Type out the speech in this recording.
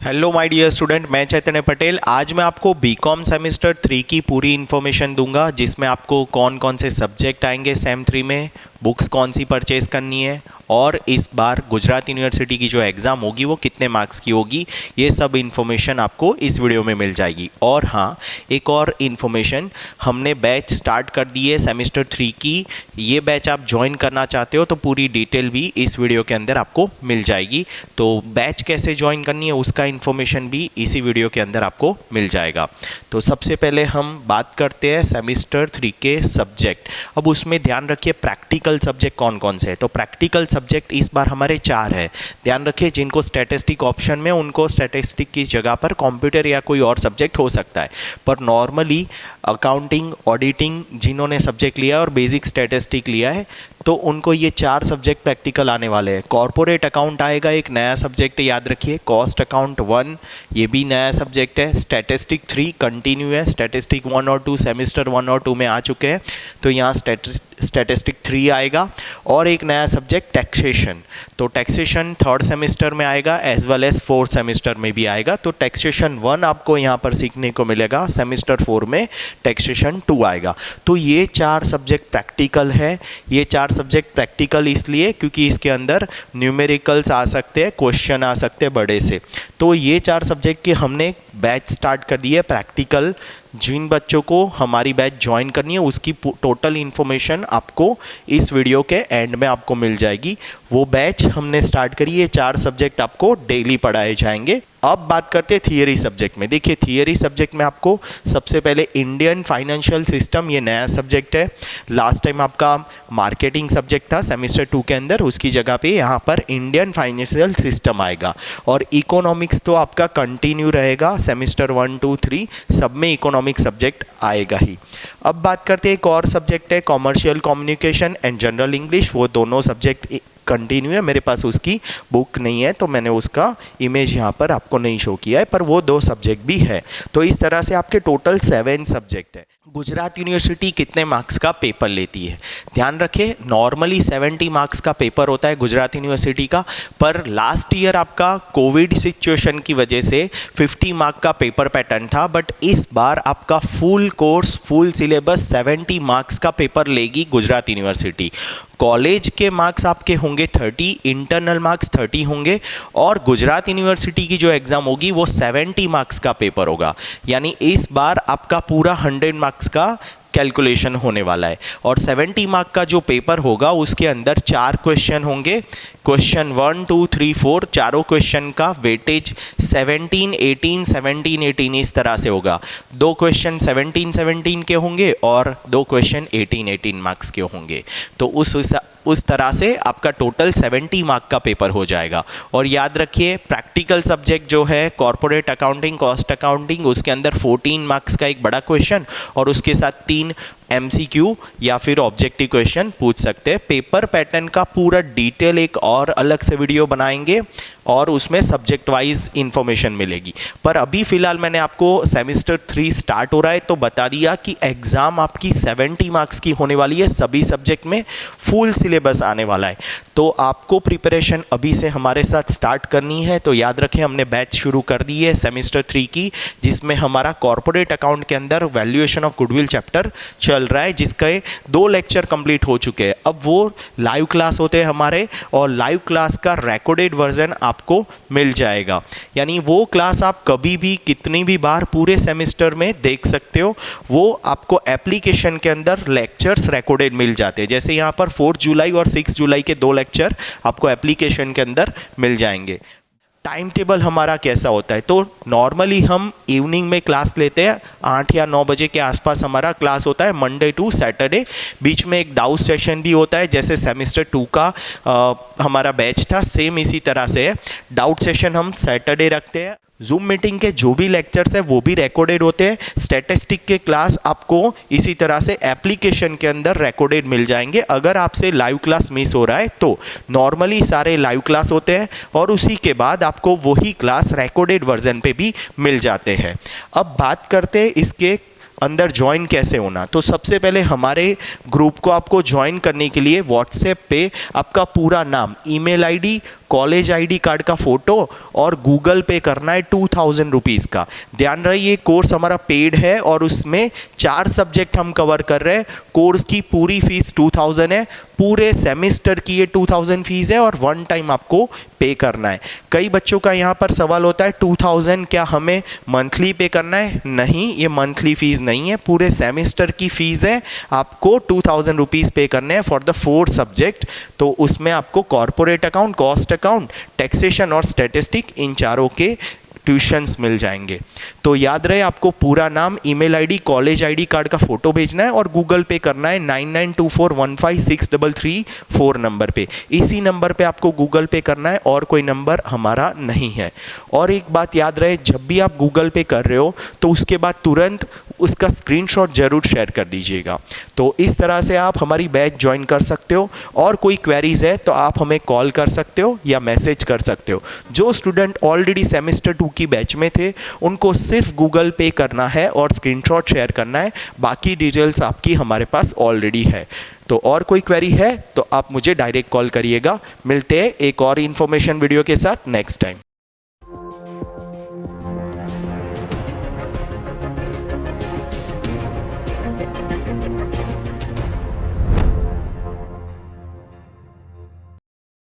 Hello my dear student, मैं चैतन्य पटेल। आज मैं आपको बीकॉम सेमेस्टर 3 की पूरी इन्फॉर्मेशन दूंगा, जिसमें आपको कौन कौन से सब्जेक्ट आएंगे सेम 3 में, बुक्स कौन सी परचेज करनी है और इस बार गुजरात यूनिवर्सिटी की जो एग्ज़ाम होगी वो कितने मार्क्स की होगी, ये सब इन्फॉर्मेशन आपको इस वीडियो में मिल जाएगी। और हाँ, एक और इन्फॉर्मेशन, हमने बैच स्टार्ट कर दी है सेमेस्टर 3 की। ये बैच आप ज्वाइन करना चाहते हो तो पूरी डिटेल भी इस वीडियो के अंदर आपको मिल जाएगी। तो बैच कैसे ज्वाइन करनी है उसका इन्फॉर्मेशन भी इसी वीडियो के अंदर आपको मिल जाएगा। तो सबसे पहले हम बात करते हैं सेमेस्टर 3 के सब्जेक्ट। अब उसमें ध्यान रखिए प्रैक्टिकल सब्जेक्ट कौन कौन से है। तो प्रैक्टिकल सब्जेक्ट इस बार हमारे 4 है। ध्यान रखिए, जिनको स्टैटिस्टिक ऑप्शन में, उनको स्टैटिस्टिक की जगह पर कंप्यूटर या कोई और सब्जेक्ट हो सकता है, पर नॉर्मली अकाउंटिंग, ऑडिटिंग जिन्होंने सब्जेक्ट लिया है और बेसिक स्टैटिस्टिक लिया है तो उनको ये 4 सब्जेक्ट प्रैक्टिकल आने वाले हैं। कॉर्पोरेट अकाउंट आएगा, एक नया सब्जेक्ट है, याद रखिए। कॉस्ट अकाउंट 1, ये भी नया सब्जेक्ट है। स्टैटिस्टिक 3 कंटिन्यू है। स्टैटिस्टिक 1 और 2 सेमेस्टर 1 और 2 में आ चुके हैं, तो यहाँ स्टैटिस्टिक 3 आएगा। और एक नया सब्जेक्ट टैक्सेशन, तो टैक्सेशन 3rd सेमेस्टर में आएगा as well as 4th semester में भी आएगा। तो टैक्सेशन 1 आपको यहाँ पर सीखने को मिलेगा, सेमेस्टर 4 में टैक्सेशन 2 आएगा। तो ये 4 सब्जेक्ट प्रैक्टिकल है। ये 4 सब्जेक्ट प्रैक्टिकल इसलिए क्योंकि इसके अंदर न्यूमेरिकल्स आ सकते हैं, क्वेश्चन आ सकते हैं बड़े से। तो ये 4 सब्जेक्ट की हमने बैच स्टार्ट कर दी है प्रैक्टिकल। जिन बच्चों को हमारी बैच ज्वाइन करनी है उसकी टोटल इन्फॉर्मेशन आपको इस वीडियो के एंड में आपको मिल जाएगी। वो बैच हमने स्टार्ट करी है, 4 सब्जेक्ट आपको डेली पढ़ाए जाएंगे। अब बात करते हैं थियरी सब्जेक्ट में। देखिए, थियरी सब्जेक्ट में आपको सबसे पहले इंडियन फाइनेंशियल सिस्टम, ये नया सब्जेक्ट है। लास्ट टाइम आपका मार्केटिंग सब्जेक्ट था सेमेस्टर 2 के अंदर, उसकी जगह पे यहाँ पर इंडियन फाइनेंशियल सिस्टम आएगा। और इकोनॉमिक्स तो आपका कंटिन्यू रहेगा, सेमेस्टर 1, 2, 3 सब में इकोनॉमिक्स सब्जेक्ट आएगा ही। अब बात करते हैं एक और सब्जेक्ट है commercial communication and general English. वो दोनों सब्जेक्ट कंटिन्यू है। मेरे पास उसकी बुक नहीं है तो मैंने उसका इमेज यहाँ पर आपको नहीं शो किया है, पर वो 2 सब्जेक्ट भी है। तो इस तरह से आपके टोटल 7 सब्जेक्ट है। गुजरात यूनिवर्सिटी कितने मार्क्स का पेपर लेती है? ध्यान रखें, नॉर्मली 70 मार्क्स का पेपर होता है गुजरात यूनिवर्सिटी का, पर लास्ट ईयर आपका कोविड सिचुएशन की वजह से 50 मार्क का पेपर पैटर्न था। बट इस बार आपका full course, full syllabus 70 marks का पेपर लेगी गुजरात यूनिवर्सिटी। कॉलेज के मार्क्स आपके होंगे 30, इंटरनल मार्क्स 30 होंगे, और गुजरात यूनिवर्सिटी की जो एग्ज़ाम होगी वो 70 मार्क्स का पेपर होगा। यानी इस बार आपका पूरा 100 मार्क्स का कैलकुलेशन होने वाला है। और 70 मार्क का जो पेपर होगा उसके अंदर 4 क्वेश्चन होंगे। क्वेश्चन 1, 2, 3, 4, चारों क्वेश्चन का वेटेज 17, 18, 17, 18 इस तरह से होगा। 2 क्वेश्चन 17, 17 के होंगे और 2 क्वेश्चन 18, 18 मार्क्स के होंगे। तो उस तरह से आपका टोटल 70 मार्क का पेपर हो जाएगा। और याद रखिए, प्रैक्टिकल सब्जेक्ट जो है कॉर्पोरेट अकाउंटिंग, कॉस्ट अकाउंटिंग, उसके अंदर 14 मार्क्स का एक बड़ा क्वेश्चन और उसके साथ 3 MCQ या फिर ऑब्जेक्टिव क्वेश्चन पूछ सकते हैं। पेपर पैटर्न का पूरा डिटेल एक और अलग से वीडियो बनाएंगे और उसमें सब्जेक्ट वाइज इंफॉर्मेशन मिलेगी। पर अभी फ़िलहाल मैंने आपको सेमेस्टर 3 स्टार्ट हो रहा है तो बता दिया कि एग्ज़ाम आपकी 70 मार्क्स की होने वाली है, सभी सब्जेक्ट में फुल सिलेबस आने वाला है। तो आपको प्रिपरेशन अभी से हमारे साथ स्टार्ट करनी है। तो याद रखें, हमने बैच शुरू कर दी है सेमेस्टर 3 की, जिसमें हमारा कॉर्पोरेट अकाउंट के अंदर वैल्यूएशन ऑफ गुडविल चैप्टर चल रहा है, जिसके 2 लेक्चर कंप्लीट हो चुके हैं। अब वो लाइव क्लास होते हैं हमारे, और लाइव क्लास का रिकॉर्डेड वर्जन आपको मिल जाएगा। यानी वो क्लास आप कभी भी, कितनी भी बार पूरे सेमेस्टर में देख सकते हो। वो आपको एप्लीकेशन के अंदर लेक्चर्स रिकॉर्डेड मिल जाते हैं। जैसे यहाँ पर 4 जुलाई और 6 जुलाई के 2 लेक्चर आपको एप्लीकेशन के अंदर मिल जाएंगे। टाइम टेबल हमारा कैसा होता है? तो नॉर्मली हम इवनिंग में क्लास लेते हैं, 8 या 9 बजे के आसपास हमारा क्लास होता है, मंडे टू सैटरडे। बीच में एक डाउट सेशन भी होता है, जैसे सेमेस्टर 2 का हमारा बैच था, सेम इसी तरह से है। डाउट सेशन हम सैटरडे रखते हैं। जूम मीटिंग के जो भी लेक्चर्स है वो भी रिकॉर्डेड होते हैं। स्टैटिस्टिक के क्लास आपको इसी तरह से एप्लीकेशन के अंदर रिकॉर्डेड मिल जाएंगे। अगर आपसे लाइव क्लास मिस हो रहा है तो नॉर्मली सारे लाइव क्लास होते हैं और उसी के बाद आपको वही क्लास रिकॉर्डेड वर्जन पे भी मिल जाते हैं। अब बात करते हैं इसके अंदर ज्वाइन कैसे होना। तो सबसे पहले हमारे ग्रुप को आपको ज्वाइन करने के लिए व्हाट्सएप पे आपका पूरा नाम, email ID, college ID card का फोटो और गूगल पे करना है 2000 रुपीज़ का। ध्यान रहे ये कोर्स हमारा पेड है और उसमें 4 सब्जेक्ट हम कवर कर रहे हैं। कोर्स की पूरी फीस 2000 है, पूरे सेमेस्टर की ये 2000 फीस है और वन टाइम आपको पे करना है। कई बच्चों का यहाँ पर सवाल होता है 2000 क्या हमें मंथली पे करना है? नहीं, ये मंथली फीस नहीं है, पूरे सेमेस्टर की फीस है। आपको 2000 रुपीज़ पे करने हैं फॉर द 4 सब्जेक्ट। तो उसमें आपको corporate account, cost account, taxation और स्टैटिस्टिक इन चारों के ट्यूशन्स मिल जाएंगे। तो याद रहे आपको पूरा नाम, email ID, college ID card का फोटो भेजना है और गूगल पे करना है 9924156334 नंबर पे। इसी नंबर पे आपको गूगल पे करना है और कोई नंबर हमारा नहीं है। और एक बात याद रहे, जब भी आप गूगल पे कर रहे हो तो उसके बाद तुरंत उसका स्क्रीनशॉट जरूर शेयर कर दीजिएगा। तो इस तरह से आप हमारी बैच ज्वाइन कर सकते हो और कोई क्वेरीज है तो आप हमें कॉल कर सकते हो या मैसेज कर सकते हो। जो स्टूडेंट ऑलरेडी सेमेस्टर 2 की बैच में थे उनको सिर्फ गूगल पे करना है और स्क्रीनशॉट शेयर करना है, बाकी डिटेल्स आपकी हमारे पास ऑलरेडी है। तो और कोई क्वेरी है तो आप मुझे डायरेक्ट कॉल करिएगा। मिलते हैं एक और इन्फॉर्मेशन वीडियो के साथ नेक्स्ट टाइम।